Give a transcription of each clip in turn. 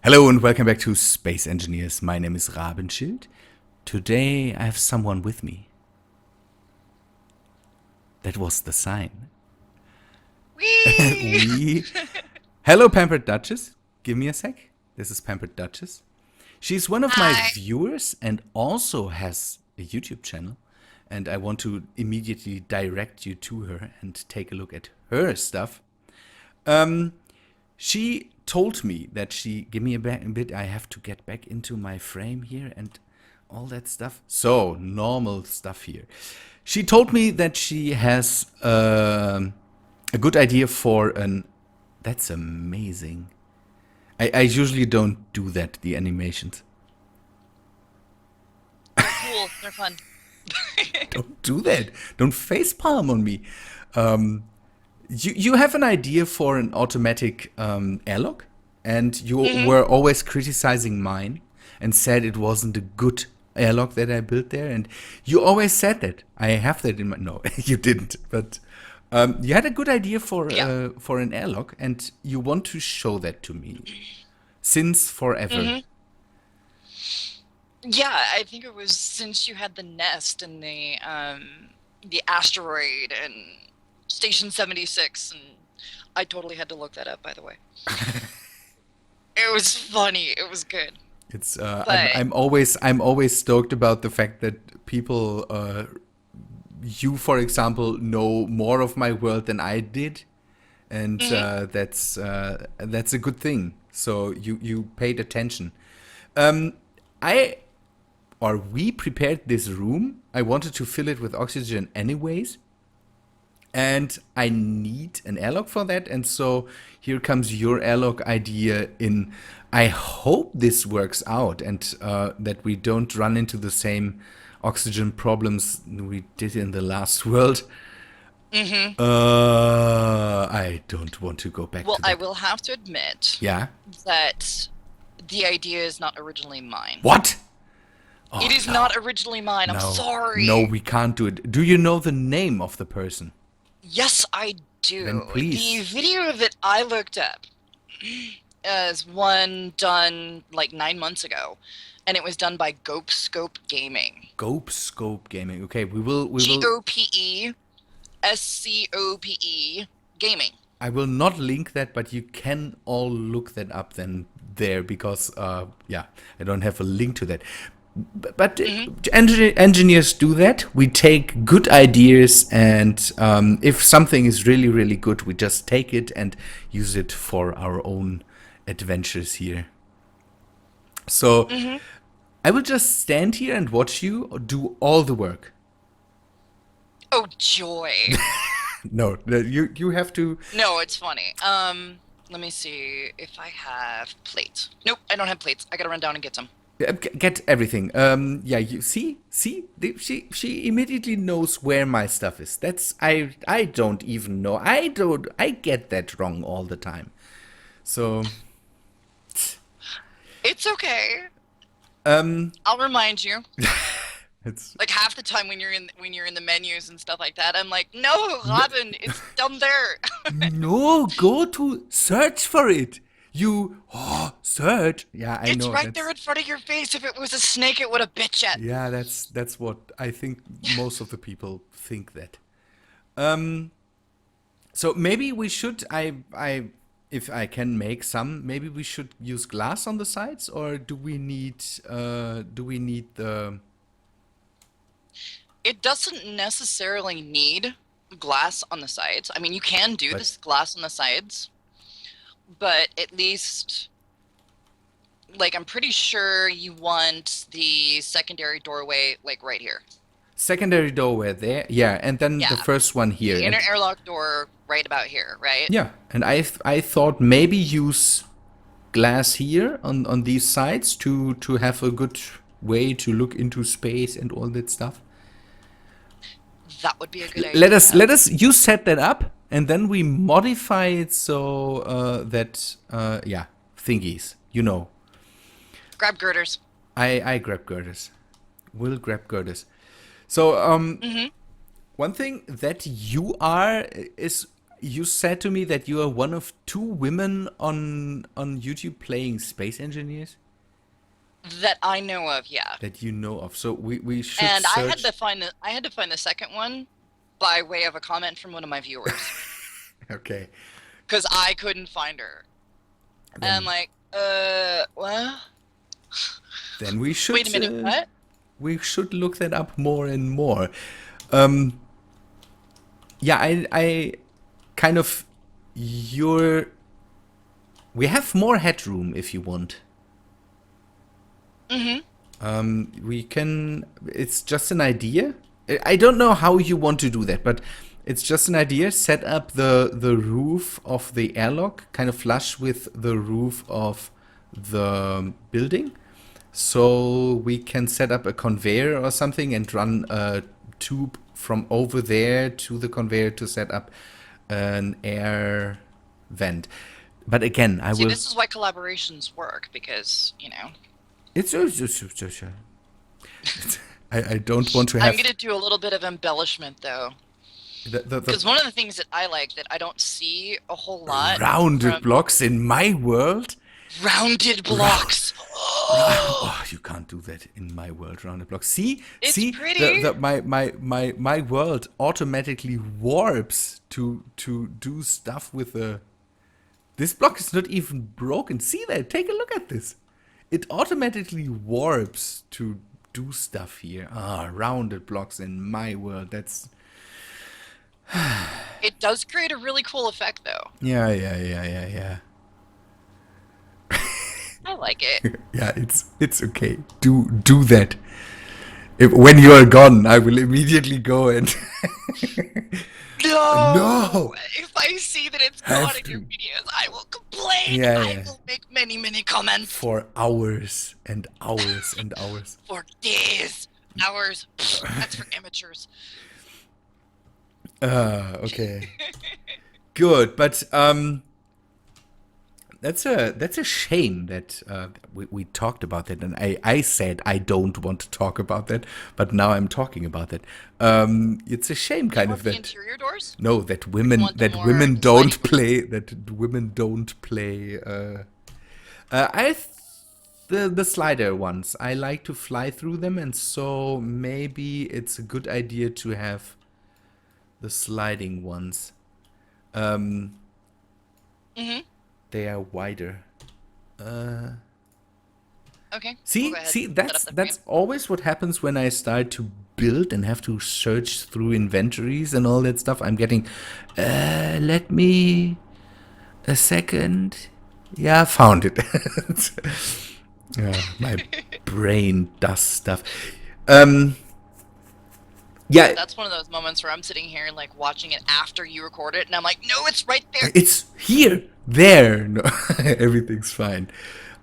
Hello and welcome back to Space Engineers. My name is Rabenschild. Today I have someone with me. That was the sign. Whee! We. Hello, Pampered Dutchess. Give me a sec. This is Pampered Dutchess. She's one of my Hi. viewers and also has a YouTube channel. And I want to immediately direct you to her and take a look at her stuff. She told me that give me a bit. I have to get back into my frame here and all that stuff. So normal stuff here. She told me that she has a good idea for an. That's amazing. I usually don't do that. The animations. They're cool. They're fun. Don't do that. Don't facepalm on me. You have an idea for an automatic airlock, and you were always criticizing mine and said it wasn't a good airlock that I built there, and you always said that. I have that in my no, you didn't, but you had a good idea Yeah. for an airlock, and you want to show that to me since forever. Yeah, I think it was since you had the nest and the asteroid and Station 76, and I totally had to look that up, by the way. It was funny. It was good. It's But I'm always stoked about the fact that people you, for example, know more of my world than I did, and that's a good thing. So you paid attention. I or we prepared this room. I wanted to fill it with oxygen anyways, and I need an airlock for that. And so here comes your airlock idea. In I hope this works out and that we don't run into the same oxygen problems we did in the last world. I don't want to go back well, to I that. will have to admit Yeah. that the idea is not originally mine. What? It is not originally mine. I'm No. sorry. No, we can't do it. Do you know the name of the person? Yes, I Then do. please. The video that I looked up is one done like 9 months ago, and it was done by Scope Gaming. Scope Gaming. Okay, we will GOPESCOPE Gaming. I will not link that, but you can all look that up then there because yeah, I don't have a link to that. But engineers do that. We take good ideas, and if something is really, really good, we just take it and use it for our own adventures here. So I will just stand here and watch you do all the work. Oh joy. No, you have to. No, it's funny. Let me see if I have plates. Nope, I don't have plates. I gotta run down and get some. Get everything. Yeah, you see, she immediately knows where my stuff is. That's I don't even know. I get that wrong all the time. So It's okay. um, I'll remind you. it's Like half the time when you're in the menus and stuff like that, I'm like, no, Robin, it's down there. no, go to search for it. You search. Yeah, I It's know. right there in front of your face. If it was a snake, it would have bit you. Yeah, that's what I think. Most of the people think that. Um, So maybe we should. If I can make some, maybe we should use glass on the sides, or do we need? Do we need the? It doesn't necessarily need glass on the sides. I mean, you can do But this glass on the sides, but at least, like, I'm pretty sure you want the secondary doorway, like, right here. secondary doorway there, yeah, and then the Yeah, first one here, the inner and airlock door right about here, right? yeah, and I thought maybe use glass here on these sides to have a good way to look into space and all that stuff. That would be a good Let idea. us you set that up, and then we modify it so that yeah, thingies, you know. Grab girders. I grab girders. Will grab girders. So Mm-hmm. one thing that you are is You said to me that you are one of 2 women on YouTube playing space engineers That I know of, yeah. that you know of. So we should And I had search. to find the second one by way of a comment from one of my viewers Okay. because I couldn't find her. And I'm like, what? Then we should. Wait a minute, what? We should look that up more and more. Yeah, I kind of we have more headroom if you want. We can. It's just an idea. I don't know how you want to do that, but it's just an idea. Set up the roof of the airlock kind of flush with the roof of the building, so we can set up a conveyor or something and run a tube from over there to the conveyor to set up an air vent. But again, See, this is why collaborations work, because, you know. I don't want to have. I'm going to do a little bit of embellishment, though. Because one of the things that I like that I don't see a whole lot. Rounded blocks in my world? Rounded blocks. Oh, you can't do that in my world, rounded blocks. See, pretty. My world automatically warps to do stuff with the. This block is not even broken. See that? Take a look at this. It automatically warps to do stuff here. Rounded blocks in my world. That's. It does create a really cool effect, though. Yeah. I like it. Yeah, it's okay. Do that. When you are gone, I will immediately go and. No! If I see that it's gone in your videos, I will complain. Yeah. I will make many comments. For hours and hours and hours. For days, hours. That's for amateurs. Okay. Good, but that's a shame that we talked about that, and I said I don't want to talk about that, but now I'm talking about it. It's a shame, kind of, the that interior doors? no, that women don't play the slider ones. I like to fly through them, and so maybe it's a good idea to have the sliding ones. They are wider. Okay. See, that's always what happens when I start to build and have to search through inventories and all that stuff. I'm getting. Let me a second. Yeah, found it. My brain does stuff. Yeah, that's one of those moments where I'm sitting here and like watching it after you record it, and I'm like, no, it's right there. It's here, there. No, everything's fine.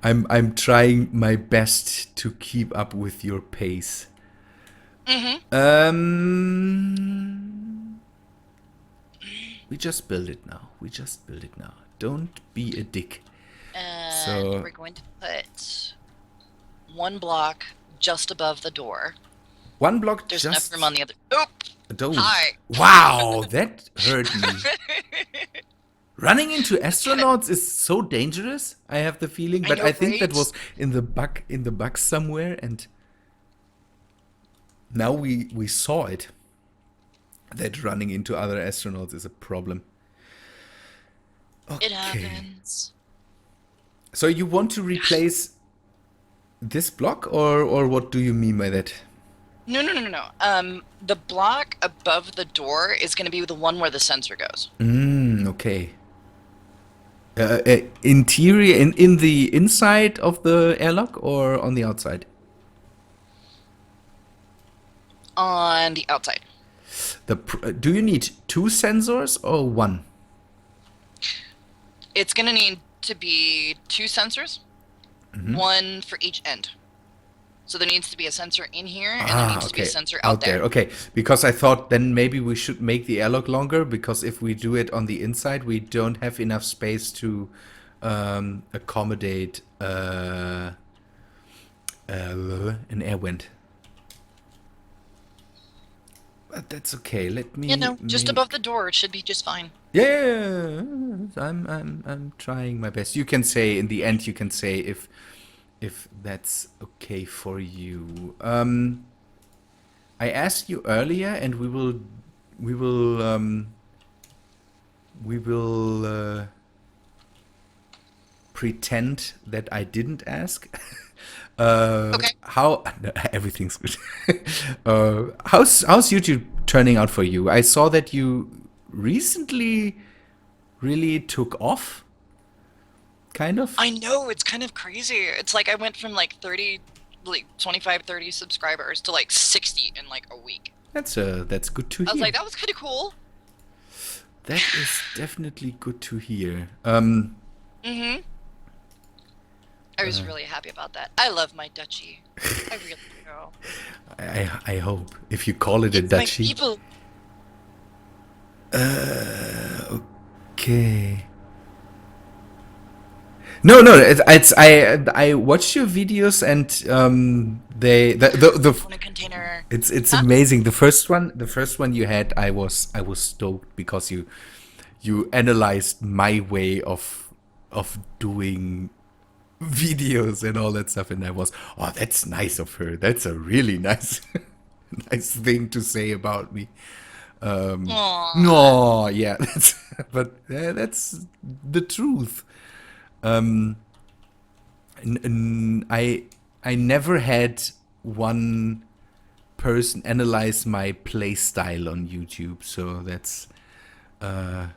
I'm trying my best to keep up with your pace. We just build it now. Don't be a dick. And we're going to put 1 block just above the door. 1 block. There's enough room on the other. Oop! Don't. Hi. Wow, that hurt me. Running into astronauts is so dangerous. I have the feeling, but I think that was in the bug somewhere, and now we saw it. That running into other astronauts is a problem. Okay. It happens. So you want to replace this block, or what do you mean by that? No. The block above the door is going to be the one where the sensor goes. Okay. Interior in the inside of the airlock or on the outside? On the outside. Do you need 2 sensors or 1? It's going to need to be 2 sensors, 1 for each end. So there needs to be a sensor in here, and there needs to be a sensor out there. Okay, because I thought then maybe we should make the airlock longer, because if we do it on the inside, we don't have enough space to accommodate an air vent. That's okay. Let You me know, just above make. the door. It should be just fine. Yeah, I'm trying my best. You can say in the end. You can say if that's okay for you. I asked you earlier, and we will we will pretend that I didn't ask. Okay. How no, everything's good. How's YouTube turning out for you? I saw that you recently really took off, kind of. I know, it's kind of crazy. It's like I went from like 30, like 25, 30 subscribers to like 60 in like a week. That's good to I was hear. like, that was kind of cool. That is definitely good to hear. Mm-hmm. I was really happy about that. I love my duchy. I really do. I hope if you call it a It's my duchy. people. Okay. No, it's I watched your videos and they the On a container. it's Huh? amazing. The first one you had, I was stoked because you analyzed my way of doing videos and all that stuff, and I was, oh, that's nice of her. That's a really nice nice thing to say about me. Aww. No, yeah, that's the truth. I never had one person analyze my play style on YouTube, so that's a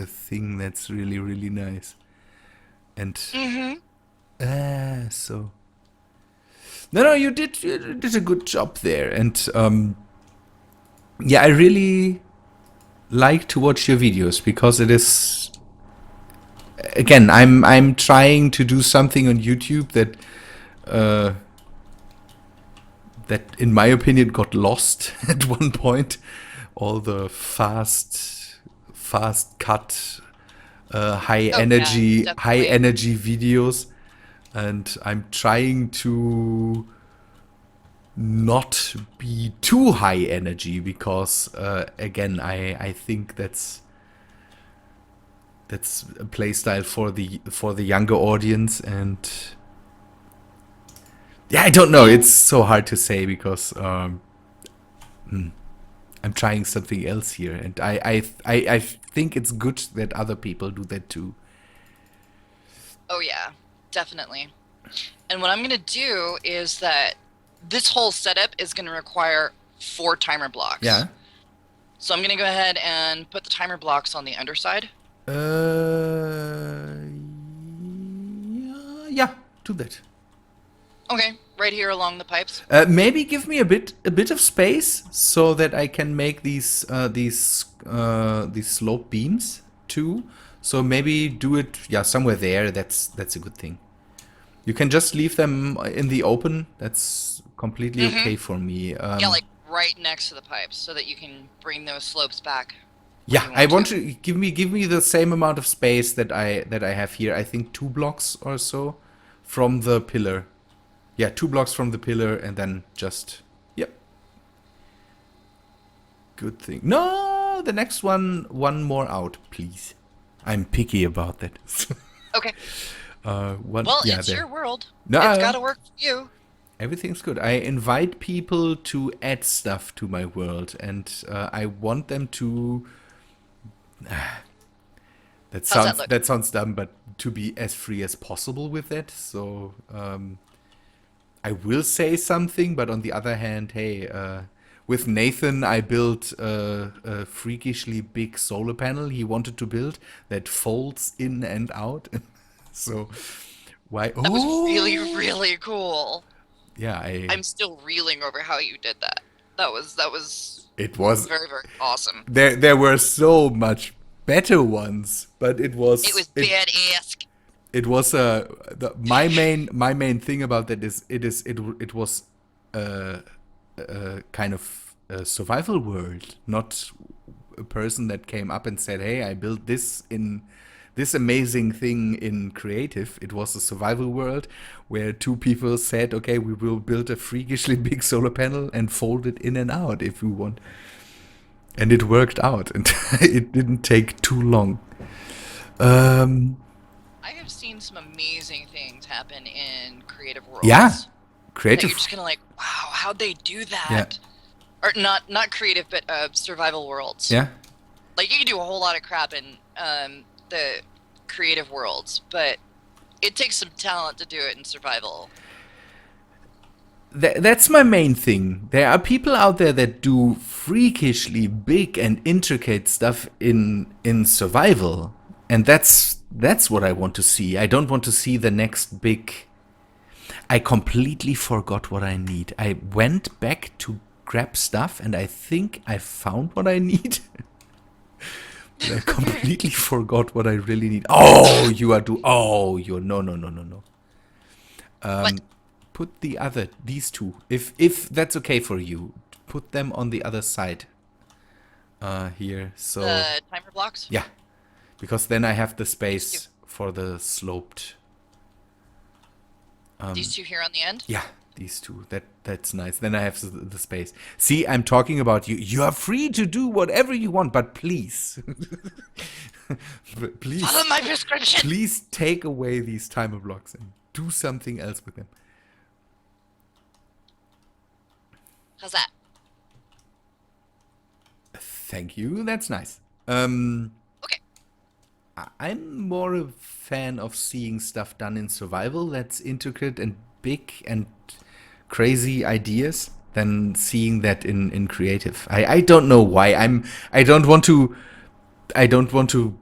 thing that's really really nice. And Mm-hmm. so no, you did a good job there, and yeah, I really like to watch your videos because it is, again, I'm trying to do something on YouTube that in my opinion got lost at one point. All the fast cut Oh yeah, high definitely. energy videos, and I'm trying to not be too high energy because again I think that's a play style for the younger audience, and yeah, I don't know, Yeah. it's so hard to say because I'm trying something else here, and I think it's good that other people do that too. Oh yeah, definitely. And what I'm gonna do is that this whole setup is gonna require 4 timer blocks. Yeah. So I'm gonna go ahead and put the timer blocks on the underside. Yeah, do that. Okay, right here along the pipes. Maybe give me a bit of space so that I can make these slope beams too. So maybe do it, yeah, somewhere there. That's a good thing. You can just leave them in the open. That's completely Mm-hmm. okay for me. Yeah, like right next to the pipes so that you can bring those slopes back when Yeah, you I want want to. to give me the same amount of space that I have here. I think 2 blocks or so from the pillar. Yeah, 2 blocks from the pillar, and then just, yep. Good thing. No, the next one more out, please. I'm picky about that. Okay. One, Well, yeah, it's there. your world. It's No, gotta work for you. everything's good. I invite people to add stuff to my world, and I want them to. That How's that sounds look? that sounds dumb, but to be as free as possible with it. So I will say something, but on the other hand, hey, with Nathan, I built a freakishly big solar panel he wanted to build that folds in and out. So why? That was really, Oh, really cool. yeah, I'm still reeling over how you did that. That was it was very, very awesome. there were so much better ones, but it It was was it badass. it was my main thing about that is it was a kind of a survival world, not a person that came up and said, hey, I built this in this amazing thing in creative. It was a survival world where two people said, okay, we will build a freakishly big solar panel and fold it in and out if we want. And it worked out, and it didn't take too long. I have seen some amazing things happen in creative worlds. Yeah, That creative. you're just kind of like, wow, how'd they do that? Yeah. Or not creative, but survival worlds. Yeah. Like you can do a whole lot of crap in the creative worlds, but it takes some talent to do it in survival. That's my main thing. There are people out there that do freakishly big and intricate stuff in survival, and that's what I want to see. I don't want to see the next big. I completely forgot what I need. I went back to grab stuff, and I think I found what I need. But I completely forgot what I really need. Oh, you're no. What? Put these two, if that's okay for you, put them on the other side. Here, so The timer blocks? yeah, because then I have the space for the sloped. These two here on the end? Yeah, these two. That's nice. Then I have the space. See, I'm talking about you. You are free to do whatever you want, but please, please, Follow my prescription! please take away these timer blocks and do something else with them. How's that? Thank you. That's nice. Okay. I'm more a fan of seeing stuff done in survival that's intricate and big and crazy ideas than seeing that in creative. I don't know why. I don't want to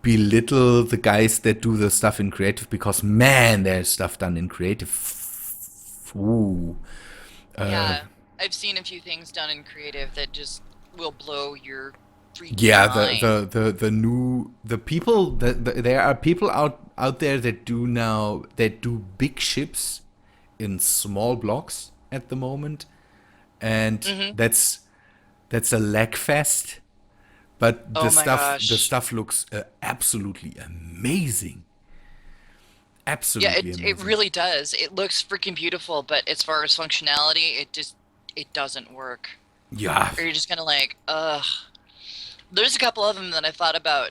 belittle the guys that do the stuff in creative, because man, there's stuff done in creative. Ooh. Yeah, I've seen a few things done in creative that just will blow your freaking Yeah, mind. the people there are people out there that do big ships in small blocks at the moment, and that's a lag fest. But Oh my gosh. the stuff looks absolutely amazing. Absolutely Yeah, amazing. it really does. It looks freaking beautiful, but as far as functionality, it doesn't work. Yeah. Or you're just kind of like, ugh. There's a couple of them that I thought about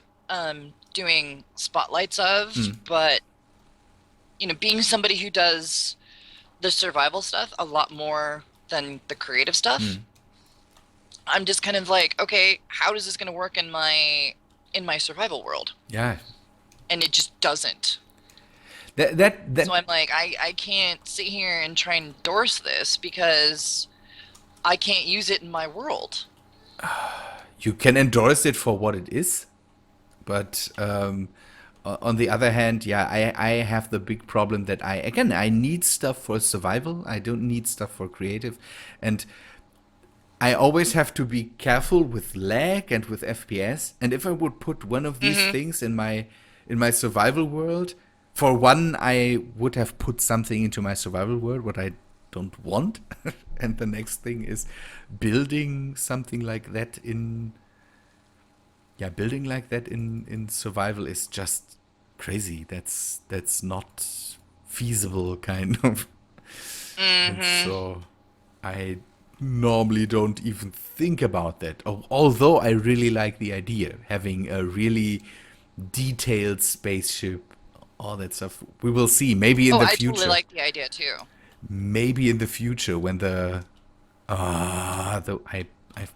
doing spotlights of, but being somebody who does the survival stuff a lot more than the creative stuff, I'm just kind of like, okay, how is this going to work in my survival world? Yeah. And it just doesn't. That So I'm like, I can't sit here and try and endorse this because I can't use it in my world. you can endorse it for what it is, but on the other hand, yeah, I have the big problem that I need stuff for survival. I don't need stuff for creative, and I always have to be careful with lag and with FPS. And if I would put one of these things in my survival world, for one, I would have put something into my survival world what I don't want, and the next thing is building something like that in survival is just crazy. That's not feasible, kind of. And so I normally don't even think about that. Although I really like the idea, having a really detailed spaceship, all that stuff. We will see. Maybe in the I future. totally like the idea too. Maybe in the future when I've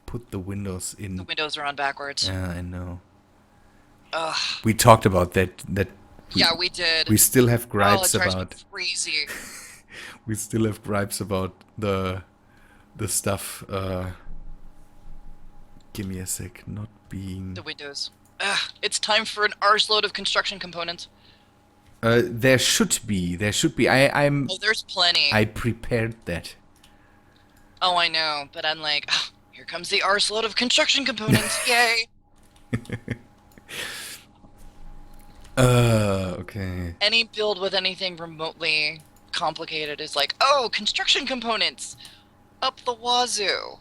put the windows in. The windows are on backwards. Yeah, I know. Ugh. We talked about that. Yeah, we did. We still have gripes it drives me about. crazy. We still have gripes about the stuff. Give me a sec. Not being. The windows. Ugh. It's time for an arseload of construction components. There should be. I'm. Oh, there's plenty. I prepared that. Oh, I know, but I'm like, oh, here comes the arseload of construction components. Yay! Okay. Any build with anything remotely complicated is like, oh, construction components up the wazoo.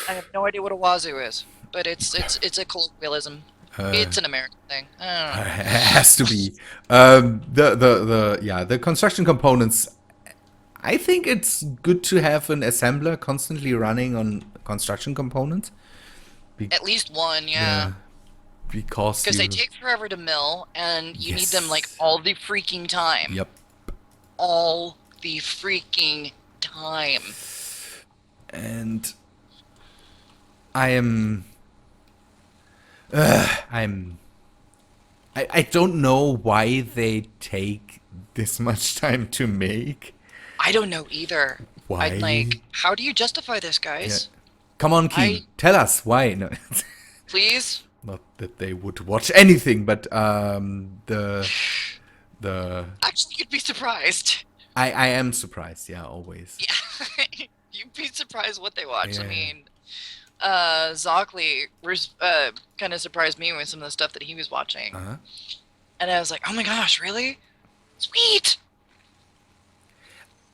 I have no idea what a wazoo is, but it's a colloquialism. It's an American thing. I don't know. It has to be. The construction components. I think it's good to have an assembler constantly running on construction components. At least one, yeah. Yeah, because Because they you. take forever to mill, and you need them like Yes. all the freaking time. Yep. All the freaking time. And I am. I'm. I don't know why they take this much time to make. I don't know either. I'd Why? like, how do you justify this, Yeah. guys? Come on, I Keen. Tell us why. No. please. Not that they would watch anything, but the Actually, you'd be surprised. I am surprised. Yeah, always. Yeah, you'd be surprised what they watch. I Yeah. mean, Zockley was kind of surprised me with some of the stuff that he was watching, Uh-huh. and I was like, oh my gosh, really? Sweet.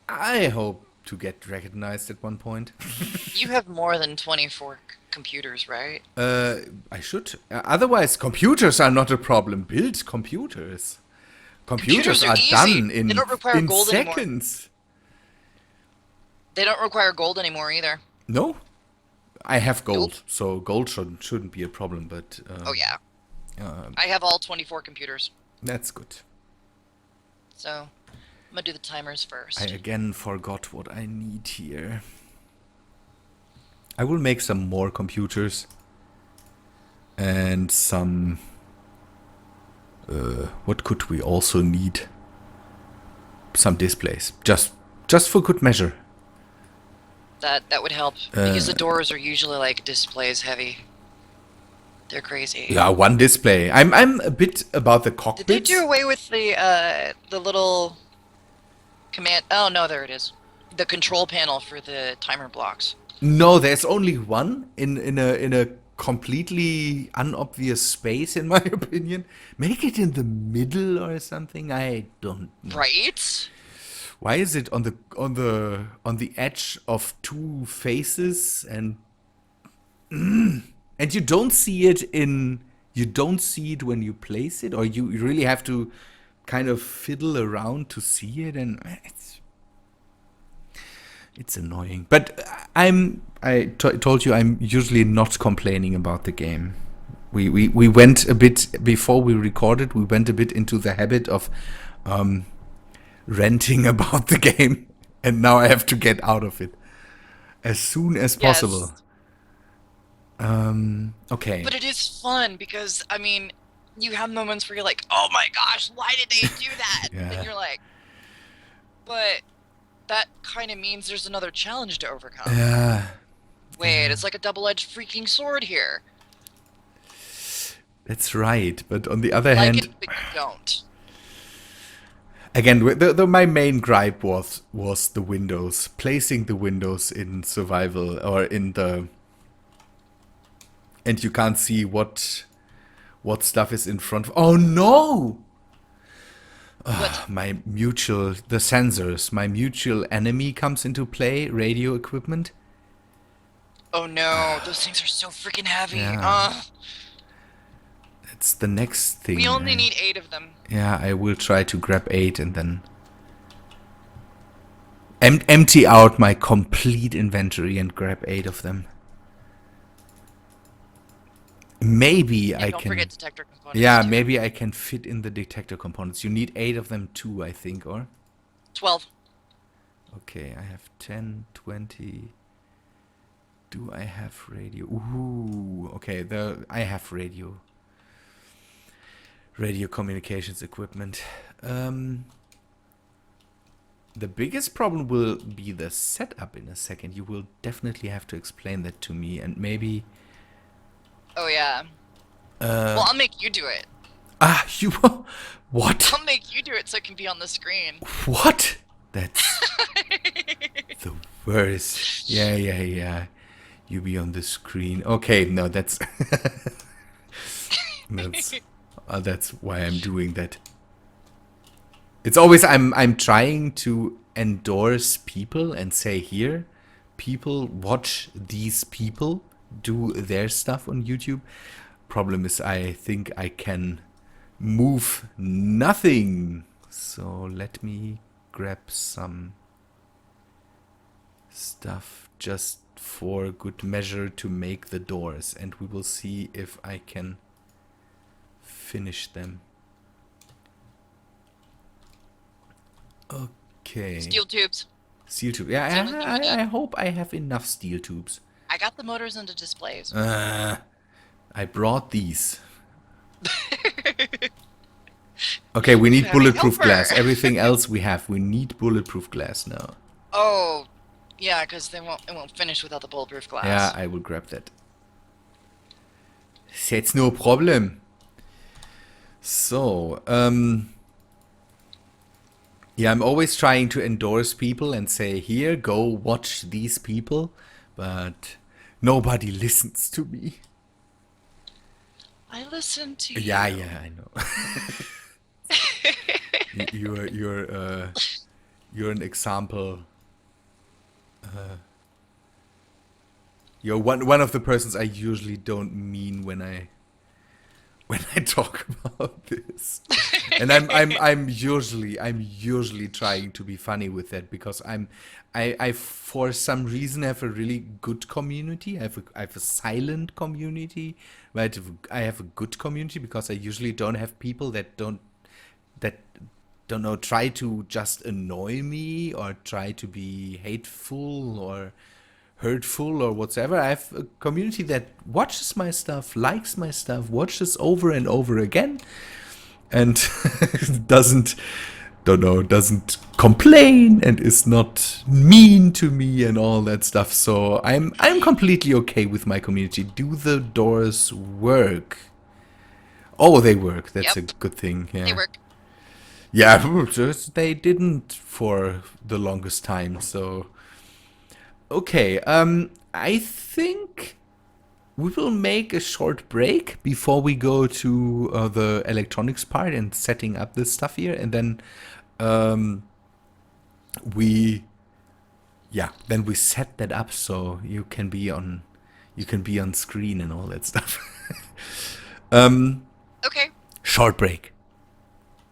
I hope to get recognized at one point. You have more than 24 computers, right? I should. Otherwise, computers are not a problem. Build computers. Computers Computers are are easy. done They in don't require gold anymore. seconds. They don't require gold anymore either. No, I have gold, Nope. so gold shouldn't be a problem. But Oh yeah, um, I have all 24 computers. that's good. So I'm gonna do the timers first. I again forgot what I need here. I will make some more computers and some. What could we also need? Some displays, just for good measure. That would help because the doors are usually like displays heavy. They're crazy. Yeah, one display. I'm a bit about the cockpit. Did they do away with the little command? Oh no, there it is. The control panel for the timer blocks. No, there's only one in a completely unobvious space, in my opinion. Make it in the middle or something. I don't know. Right? Why is it on the edge of two faces and you don't see it when you place it, or you really have to kind of fiddle around to see it, and it's annoying. But told you I'm usually not complaining about the game. We went a bit before we recorded. We went a bit into the habit of ranting about the game, and now I have to get out of it as soon as possible. Okay. But it is fun because I mean, you have moments where you're like, "Oh my gosh, why did they do that?" Yeah. And you're like, "But that kind of means there's another challenge to overcome." Yeah. Wait, it's like a double-edged freaking sword here. That's right. But on the other Like hand, it, but you don't. again, my main gripe was the windows, placing the windows in survival or in the, and you can't see what stuff is in front. Oh no! What? The sensors, my mutual enemy comes into play. Radio equipment. Oh no, those things are so freaking heavy. Yeah. It's the next thing. We only need 8 of them. Yeah, I will try to grab 8 and then empty out my complete inventory and grab 8 of them. Maybe And I don't can. forget detector components. Yeah, too. maybe I can fit in the detector components. You need 8 of them too, I think, or? 12. Okay, I have 10, 20. Do I have radio? Ooh, okay, I have radio. Radio communications equipment. The biggest problem will be the setup in a second. You will definitely have to explain that to me, and maybe... Oh yeah. Well, I'll make you do it. You... What? I'll make you do it so it can be on the screen. What? That's the worst. Yeah. You be on the screen. Okay, no, that's... that's why I'm doing that. It's always I'm trying to endorse people and say, here, people watch these people do their stuff on YouTube. Problem is, I think I can move nothing. So let me grab some stuff just for good measure to make the doors, and we will see if I can finish them. Okay. Steel tubes. Steel tube. Yeah, I hope I have enough steel tubes. I got the motors into displays. I brought these. Okay, we need bulletproof glass. Everything else we have. We need bulletproof glass now. Oh, yeah, because it won't finish without the bulletproof glass. Yeah, I will grab that. That's no problem. So, yeah, I'm always trying to endorse people and say, here, go watch these people, but nobody listens to me. I listen to you. Yeah, I know. You're an example. You're one of the persons I usually don't mean when I talk about this. And I'm usually trying to be funny with that, because I for some reason have a really good community. I have a silent community, right? I have a good community because I usually don't have people that don't know, try to just annoy me or try to be hateful or hurtful or whatsoever. I have a community that watches my stuff, likes my stuff, watches over and over again, and doesn't complain and is not mean to me and all that stuff. So I'm completely okay with my community. Do the doors work? Oh, they work. That's a good thing. Yeah. They work. Yeah, just they didn't for the longest time. So okay, I think we will make a short break before we go to the electronics part and setting up this stuff here, and then we set that up so you can be on screen and all that stuff. Okay. Short break.